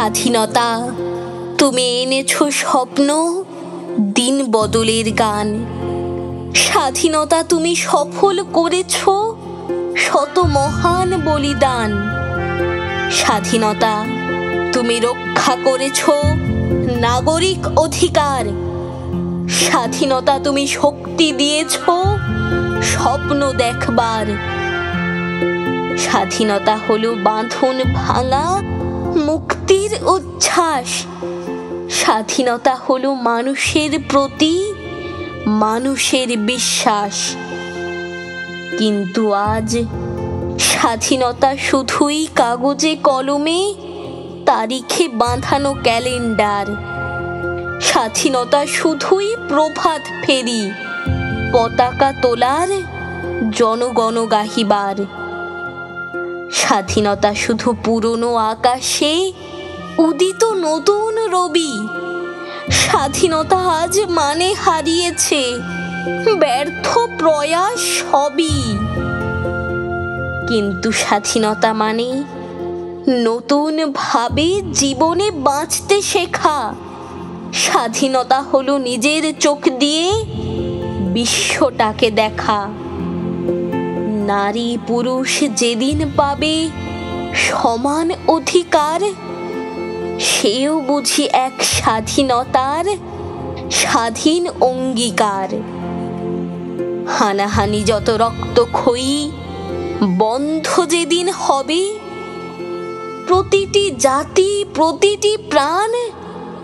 স্বাধীনতা তুমি এনেছো স্বপ্ন, দিন বদলের গান। স্বাধীনতা তুমি সফল করেছো শত মহান বলিদান। স্বাধীনতা তুমি রক্ষা করেছো নাগরিক অধিকার। স্বাধীনতা তুমি শক্তি দিয়েছো স্বপ্ন দেখবার। স্বাধীনতা হলো বাঁধন ভাঙা মুক্তির উচ্ছ্বাস। স্বাধীনতা হলো মানুষের প্রতি মানুষের বিশ্বাস। কিন্তু আজ স্বাধীনতা শুধুই কাগজে কলমে তারিখে বাঁধানো ক্যালেন্ডার। স্বাধীনতা শুধুই প্রভাত ফেরি, পতাকা তোলার জনগণ গাহিবার। স্বাধীনতা শুধু পুরনো আকাশে উদিত নতুন রবি। স্বাধীনতা আজ মানে হারিয়েছে ব্যর্থ প্রয়াস সবই। কিন্তু স্বাধীনতা মানে নতুন ভাবে জীবনে বাঁচতে শেখা। স্বাধীনতা হলো নিজের চোখ দিয়ে বিশ্বটাকে দেখা। নারী পুরুষ যেদিন পাবে সমান অধিকার, সেও বুঝি এক স্বাধীনতার স্বাধীন অঙ্গীকার। হানাহানি যত রক্তক্ষয়ী বন্ধ যেদিন হবে, প্রতিটি জাতি প্রতিটি প্রাণ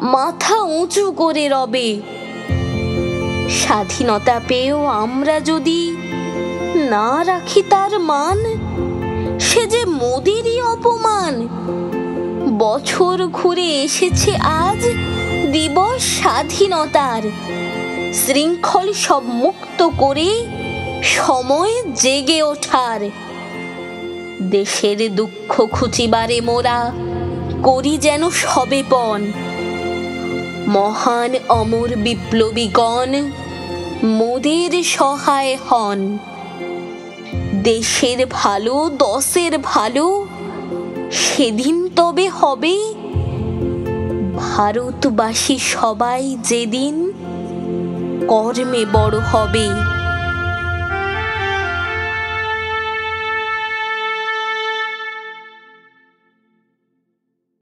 মাথা উঁচু করে রবে। স্বাধীনতা পেয়েও আমরা যদি না রাখি তার মান, সে যে মোদেরই অপমান। বছর ঘুরে এসেছে আজ দিবস স্বাধীনতার। শৃঙ্খল সব মুক্ত করে সময় জেগে ওঠার। দেশের দুঃখ খুঁচিবারে মোরা করি যেন সবে পণ। মহান অমর বিপ্লবীগণ মোদের সহায় হন। দেশের ভালো দশের ভালো সেদিন তবে হবে, ভারতবাসী সবাই যেদিন কর্মে বড় হবে।